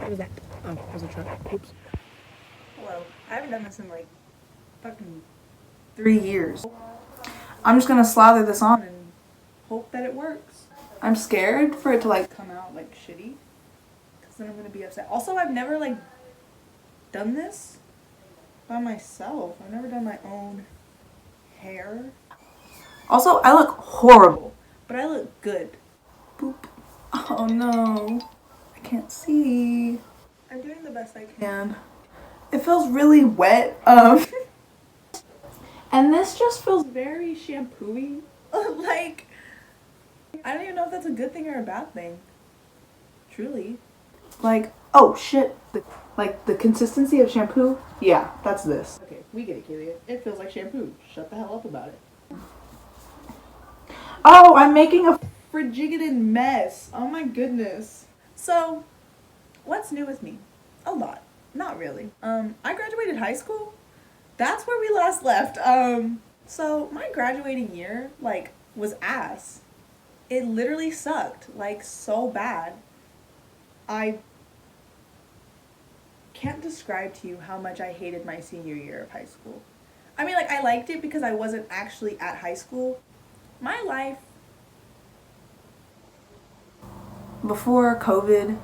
What is that? Oh, there's a truck. Oops. Hello. I haven't done this in like fucking 3 years. I'm just gonna slather this on and hope that it works. I'm scared for it to like come out like shitty, because then I'm gonna be upset. Also, I've never like done this by myself. I've never done my own hair. Also, I look horrible, but I look good. Boop. Oh no. I can't see. I'm doing the best I can. It feels really wet. And this just feels very shampoo-y. Like, I don't even know if that's a good thing or a bad thing. Truly. Like, oh shit. Like the consistency of shampoo? Yeah, that's this. Okay, we get it, Kelia. It feels like shampoo. Shut the hell up about it. Oh, I'm making a frigidated mess. Oh my goodness. So, what's new with me? A lot. Not really. I graduated high school. That's where we last left. So my graduating year, like, was ass. It literally sucked, like, so bad. I can't describe to you how much I hated my senior year of high school. I mean, like, I liked it because I wasn't actually at high school. My life before COVID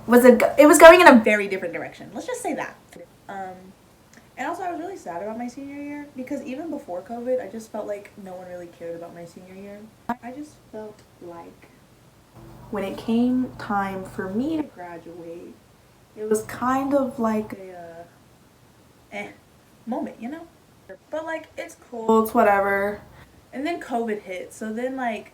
it was going in a very different direction. Let's just say that. And also I was really sad about my senior year because even before COVID, I just felt like no one really cared about my senior year. I just felt like when it came time for me to graduate, it was kind of like a moment, you know? But like, it's cool, it's whatever. And then COVID hit, so then like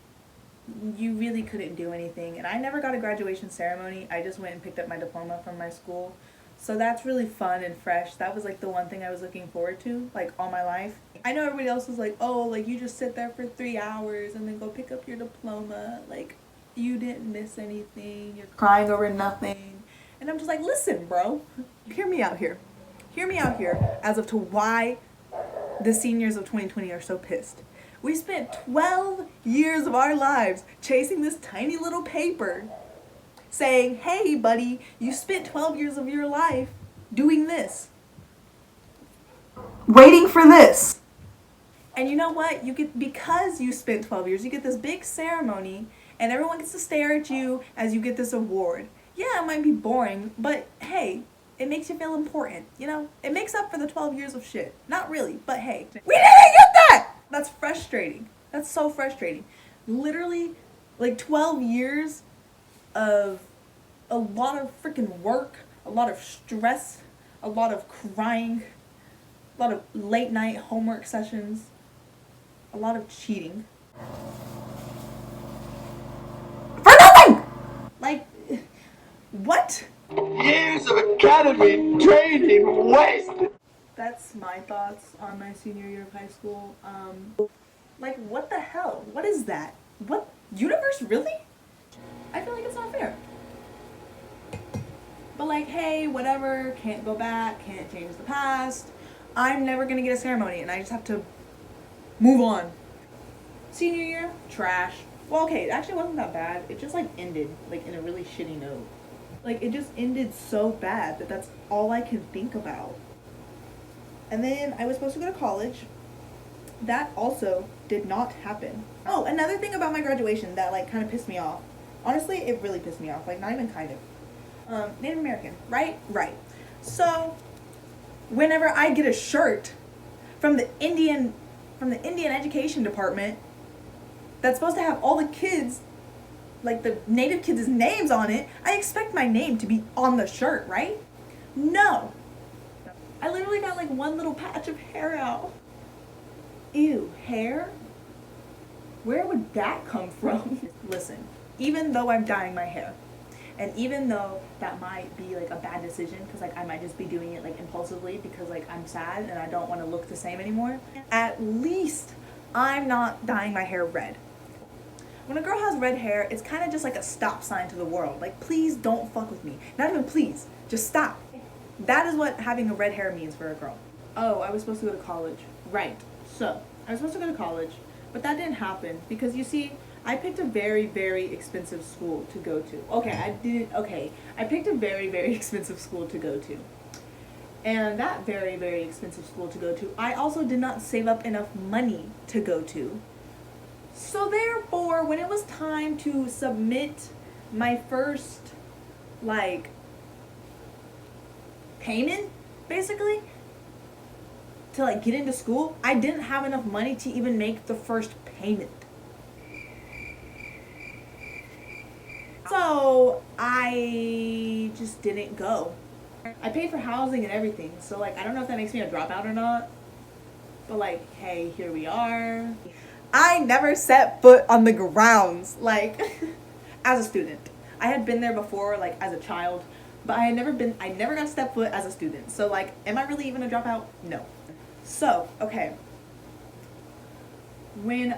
you really couldn't do anything. And I never got a graduation ceremony. I just went and picked up my diploma from my school. So that's really fun and fresh. That was like the one thing I was looking forward to, like, all my life. I know everybody else was like, oh, like, you just sit there for 3 hours and then go pick up your diploma. Like, you didn't miss anything. You're crying over nothing. And I'm just like, listen, bro, hear me out here. Hear me out here as of to why the seniors of 2020 are so pissed. We spent 12 years of our lives chasing this tiny little paper saying, hey, buddy, you spent 12 years of your life doing this. Waiting for this. And you know what? You get, because you spent 12 years, you get this big ceremony and everyone gets to stare at you as you get this award. Yeah, it might be boring, but hey, it makes you feel important, you know? It makes up for the 12 years of shit. Not really, but hey. We didn't get that! That's frustrating. That's so frustrating. Literally, like 12 years of a lot of freaking work, a lot of stress, a lot of crying, a lot of late night homework sessions, a lot of cheating. For nothing! Like, what? Years of academy training wasted. That's my thoughts on my senior year of high school. Like, what the hell? What is that? What? Universe, really? I feel like it's not fair. But like, hey, whatever, can't go back, can't change the past. I'm never gonna get a ceremony and I just have to move on. Senior year, trash. Well, okay, it actually wasn't that bad. It just like ended like in a really shitty note. Like, it just ended so bad that that's all I can think about. And then I was supposed to go to college. That also did not happen. Oh, another thing about my graduation that like kind of pissed me off. Honestly, it really pissed me off. Like, not even kind of. Native American, right? Right. So, whenever I get a shirt from the Indian Education Department that's supposed to have all the kids, like the Native kids' names on it, I expect my name to be on the shirt, right? No. I literally got like one little patch of hair out. Ew, hair? Where would that come from? Listen, even though I'm dyeing my hair, and even though that might be like a bad decision, because like I might just be doing it like impulsively because like I'm sad and I don't want to look the same anymore, at least I'm not dyeing my hair red. When a girl has red hair, it's kind of just like a stop sign to the world. Like, please don't fuck with me. Not even please, just stop. That is what having a red hair means for a girl. Oh, I was supposed to go to college. Right. So, I was supposed to go to college, but that didn't happen because you see, I picked a very, very expensive school to go to. I picked a very, very expensive school to go to. And that very, very expensive school to go to, I also did not save up enough money to go to. So therefore, when it was time to submit my first, like, payment, basically, to, like, get into school, I didn't have enough money to even make the first payment. So I just didn't go. I paid for housing and everything, so like I don't know if that makes me a dropout or not. But like, hey, here we are. I never set foot on the grounds, like as a student. I had been there before, like as a child, but I never got to step foot as a student. So like, am I really even a dropout? No. So, okay. When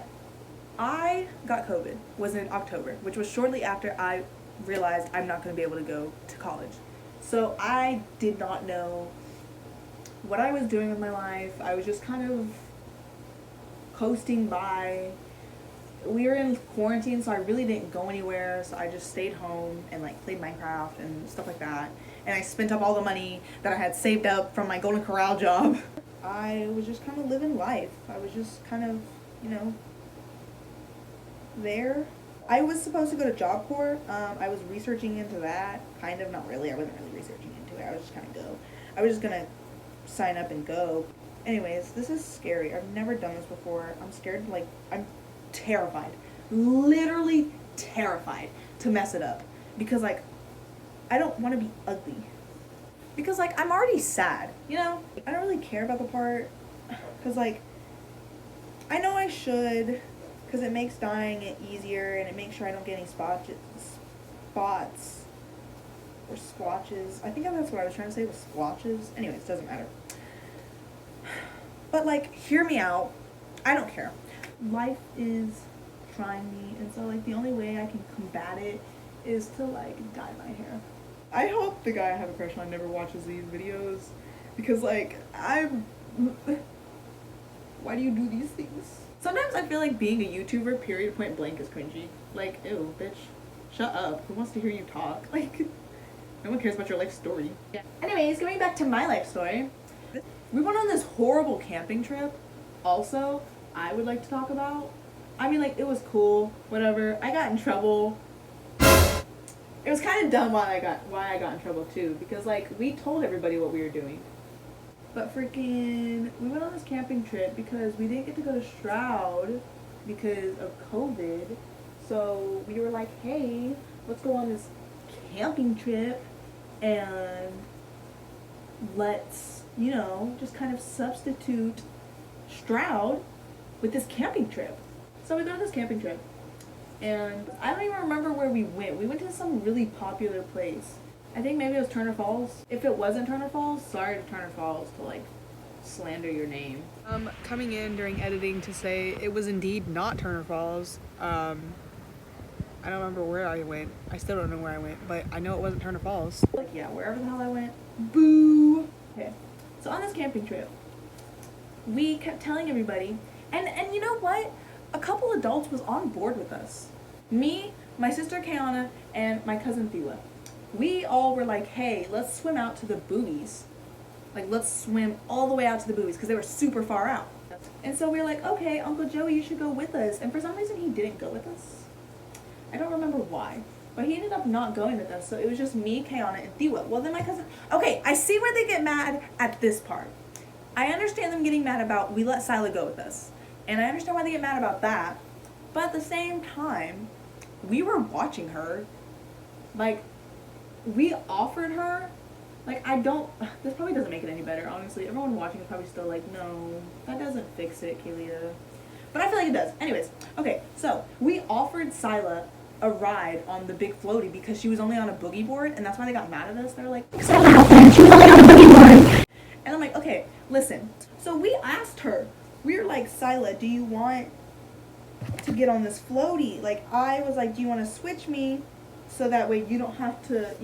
I got COVID was in October, which was shortly after I realized I'm not going to be able to go to college. So I did not know what I was doing with my life. I was just kind of coasting by. We were in quarantine, so I really didn't go anywhere. So I just stayed home and like played Minecraft and stuff like that. And I spent up all the money that I had saved up from my Golden Corral job. I was just kind of living life. I was just kind of, there. I was supposed to go to Job Corps. I was researching into that. Kind of, not really. I wasn't really researching into it. I was just kind of go. I was just gonna sign up and go. Anyways, this is scary. I've never done this before. I'm scared, like, I'm terrified. Literally terrified to mess it up. Because, like, I don't want to be ugly. Because, like, I'm already sad, I don't really care about the part. Because, like, I know I should. Because it makes dyeing it easier, and it makes sure I don't get any spots or splotches. I think that's what I was trying to say, was splotches. Anyways, it doesn't matter. But like, hear me out. I don't care. Life is trying me, and so like the only way I can combat it is to like dye my hair. I hope the guy I have a crush on never watches these videos, because like why do you do these things? Sometimes I feel like being a YouTuber, period, point blank, is cringy. Like, ew, bitch, shut up. Who wants to hear you talk? Like, no one cares about your life story. Yeah. Anyways, going back to my life story, we went on this horrible camping trip. Also, I would like to talk about. I mean, like, it was cool, whatever. I got in trouble. It was kind of dumb why I got in trouble too, because like we told everybody what we were doing. But freaking, we went on this camping trip because we didn't get to go to Stroud because of COVID. So we were like, hey, let's go on this camping trip and let's, just kind of substitute Stroud with this camping trip. So we go on this camping trip, and I don't even remember where we went. We went to some really popular place. I think maybe it was Turner Falls. If it wasn't Turner Falls, sorry to Turner Falls to like slander your name. Coming in during editing to say it was indeed not Turner Falls. I don't remember where I went. I still don't know where I went, but I know it wasn't Turner Falls. Like, yeah, wherever the hell I went. Boo! Okay. So on this camping trip, we kept telling everybody, and you know what? A couple adults was on board with us. Me, my sister Kayana, and my cousin Thila. We all were like, hey, let's swim out to the boobies. Like, let's swim all the way out to the boobies, because they were super far out. And so we were like, okay, Uncle Joey, you should go with us. And for some reason, he didn't go with us. I don't remember why. But he ended up not going with us, so it was just me, Kayana, and Thila. Well, then my cousin... Okay, I see where they get mad at this part. I understand them getting mad about, we let Sila go with us. And I understand why they get mad about that. But at the same time, we were watching her. Like... We offered her, like, this probably doesn't make it any better, honestly. Everyone watching is probably still like, no, that doesn't fix it, Kalia. But I feel like it does. Anyways, okay, so we offered Sila a ride on the big floaty because she was only on a boogie board, and that's why they got mad at us. They're like, and I'm like, okay, listen. So we asked her, we were like, Sila, do you want to get on this floaty? Like, I was like, do you want to switch me? So that way you don't have to,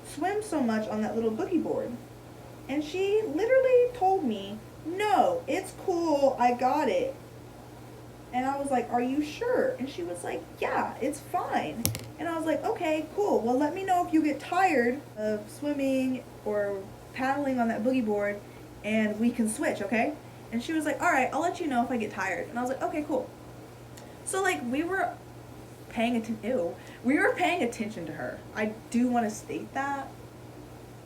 swim so much on that little boogie board. And she literally told me, no, it's cool, I got it. And I was like, are you sure? And she was like, yeah, it's fine. And I was like, okay, cool. Well, let me know if you get tired of swimming or paddling on that boogie board and we can switch, okay? And she was like, all right, I'll let you know if I get tired. And I was like, okay, cool. So, like, we were paying attention to her. I do want to state that.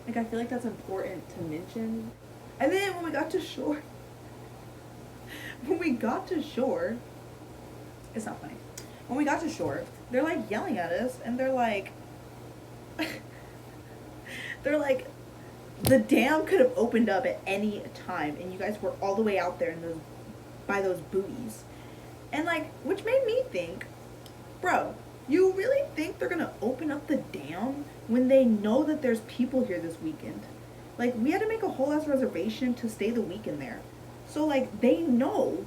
Like, I feel like that's important to mention. And then when we got to shore, it's not funny. When we got to shore, they're like yelling at us and they're like, the dam could have opened up at any time and you guys were all the way out there by those buoys. And like, which made me think, bro, you really think they're gonna open up the dam when they know that there's people here this weekend? Like, we had to make a whole ass reservation to stay the weekend there. So like, they know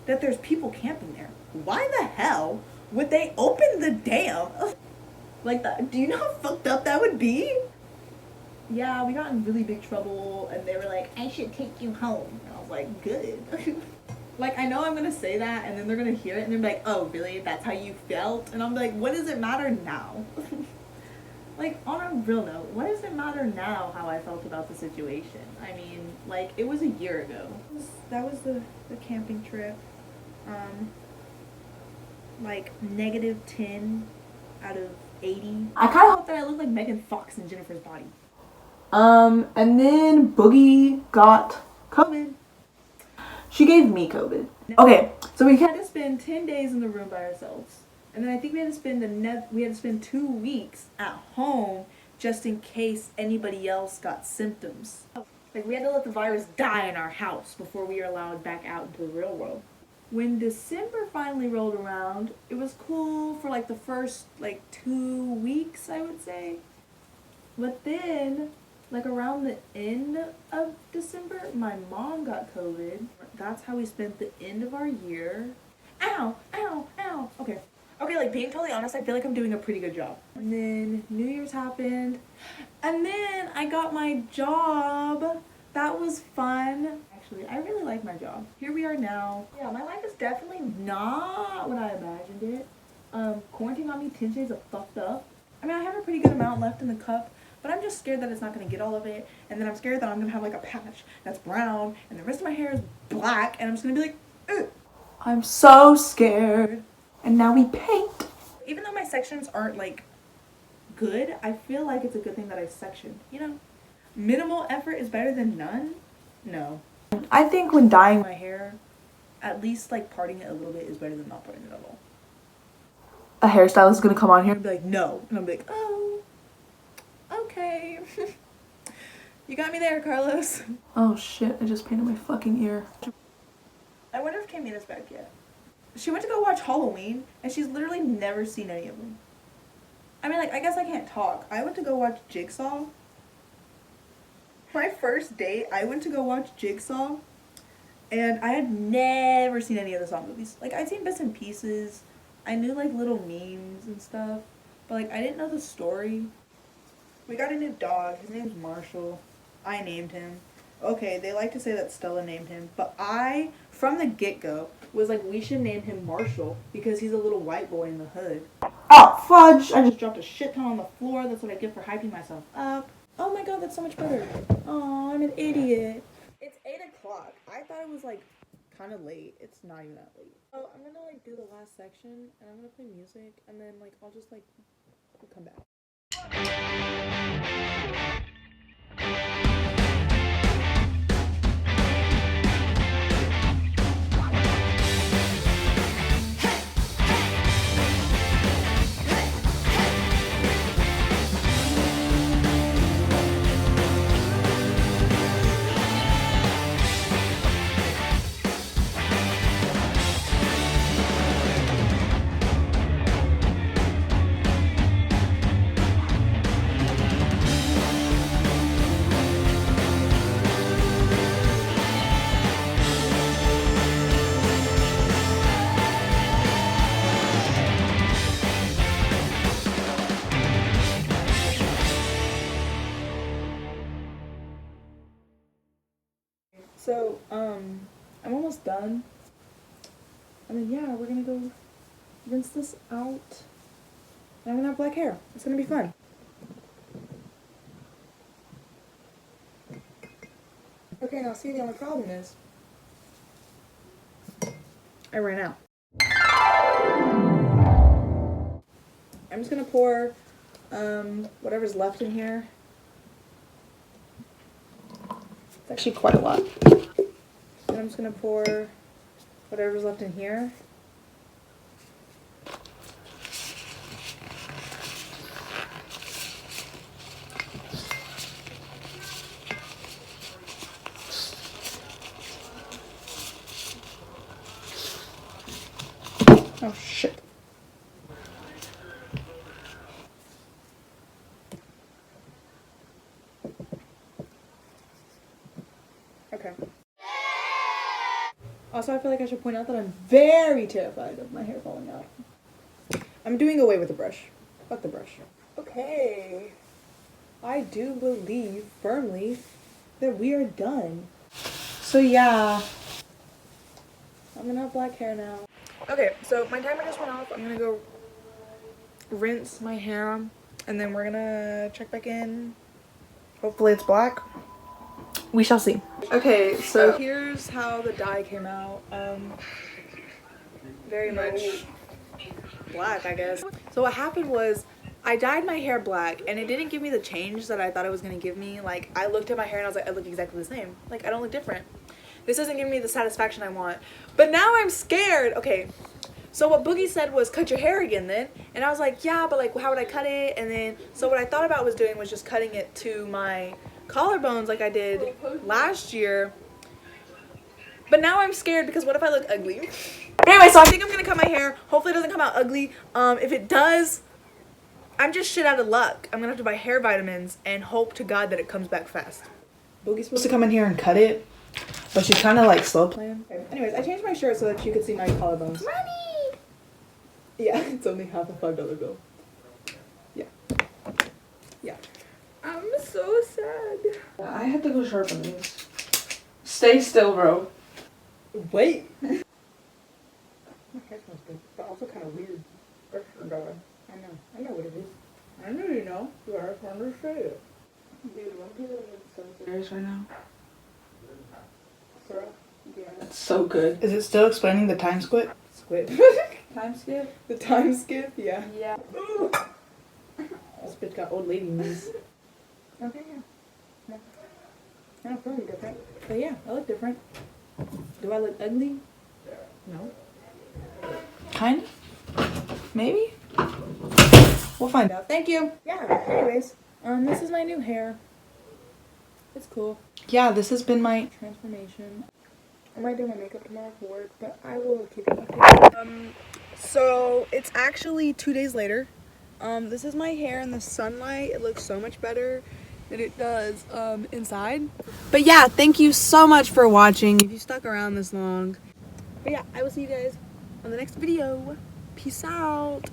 that there's people camping there. Why the hell would they open the dam? Like that? Do you know how fucked up that would be? Yeah, we got in really big trouble and they were like, I should take you home. And I was like, good. Like, I know I'm gonna say that and then they're gonna hear it and they're like, oh really, that's how you felt? And I'm like, what does it matter now? Like, on a real note, what does it matter now how I felt about the situation? I mean, like, it was a year ago. That was the camping trip. Like, -10 out of 80. I kind of thought that I looked like Megan Fox in Jennifer's Body. And then Boogie got COVID. She gave me COVID. Okay, so we had to spend 10 days in the room by ourselves. And then I think we had to spend 2 weeks at home just in case anybody else got symptoms. Like, we had to let the virus die in our house before we were allowed back out into the real world. When December finally rolled around, it was cool for like the first 2 weeks, I would say. But then, like around the end of December, my mom got COVID. That's how we spent the end of our year. Ow, ow, ow. Okay, like, being totally honest, I feel like I'm doing a pretty good job. And then New Year's happened. And then I got my job. That was fun. Actually, I really like my job. Here we are now. Yeah, my life is definitely not what I imagined it. Quarantine got me 10 shades of fucked up. I mean, I have a pretty good amount left in the cup, but I'm just scared that it's not going to get all of it. And then I'm scared that I'm going to have like a patch that's brown and the rest of my hair is black and I'm just going to be like, ugh. I'm so scared. And now we paint. Even though my sections aren't like good, I feel like it's a good thing that I sectioned, you know? Minimal effort is better than none? No. I think when dyeing my hair, at least like parting it a little bit is better than not parting it at all. A hairstylist is gonna come on here and be like, no. And I'm like, oh, okay. You got me there, Carlos. Oh shit, I just painted my fucking ear. I wonder if Kamina's back yet. She went to go watch Halloween, and she's literally never seen any of them. I mean, like, I guess I can't talk. I went to go watch Jigsaw. My first date, I went to go watch Jigsaw, and I had never seen any of the Saw movies. Like, I'd seen bits and pieces. I knew, like, little memes and stuff, but, like, I didn't know the story. We got a new dog. His name's Marshall. I named him. Okay, they like to say that Stella named him, but I, from the get-go, was like, we should name him Marshall because he's a little white boy in the hood. Oh, fudge! I just dropped a shit ton on the floor. That's what I get for hyping myself up. Oh my god, that's so much better. Oh, I'm an idiot. It's 8 o'clock. I thought it was like kind of late. It's not even that late. Oh, I'm gonna like do the last section and I'm gonna play music and then like I'll just like come back. So, I'm almost done. And then yeah, we're gonna go rinse this out. And I'm gonna have black hair. It's gonna be fun. Okay, now see, the only problem is I ran out. I'm just gonna pour whatever's left in here. It's actually quite a lot. And I'm just gonna pour whatever's left in here. Oh shit. Okay. Also, I feel like I should point out that I'm very terrified of my hair falling out. I'm doing away with the brush. Fuck the brush. Okay. I do believe firmly that we are done. So yeah. I'm gonna have black hair now. Okay, so my timer just went off. I'm gonna go rinse my hair and then we're gonna check back in. Hopefully it's black. We shall see. Okay, so here's how the dye came out. Very much black, I guess. So what happened was I dyed my hair black and it didn't give me the change that I thought it was gonna give me. Like, I looked at my hair and I was like, I look exactly the same. Like, I don't look different. This doesn't give me the satisfaction I want. But now I'm scared. Okay, so what Boogie said was cut your hair again then. And I was like, yeah, but like, how would I cut it? And then, so what I thought about was doing was just cutting it to my collarbones like I did last year. But now I'm scared because what if I look ugly? But anyway, so I think I'm gonna cut my hair. Hopefully it doesn't come out ugly. If it does, I'm just shit out of luck. I'm gonna have to buy hair vitamins and hope to God that it comes back fast. Boogie's supposed to come in here and cut it, but she's kind of like slow playing. Okay. Anyways, I changed my shirt so that you could see my collarbones. Mommy! Yeah, it's only half a $5 bill. Yeah. Yeah. I'm so sad. I had to go sharpen these. Stay still, bro. Wait. My hair smells good, but also kind of weird. I know what it is. I know you know. You are trying to say it. Dude, one people is so Serious right now? syrup. Yeah. It's so good. Is it still explaining the time squid? Squid. Time skip? The time skip? Yeah. Yeah. This bitch got old lady knees. Okay, yeah. I don't feel any different. But yeah, I look different. Do I look ugly? No. Kind of? Maybe? We'll find out. Thank you. Yeah, anyways. This is my new hair. It's cool. Yeah, this has been my Transformation. I might do my makeup tomorrow for work, but I will keep it updated. So it's actually 2 days later. This is my hair in the sunlight. It looks so much better than it does inside. But yeah, thank you so much for watching. If you stuck around this long. But yeah, I will see you guys on the next video. Peace out.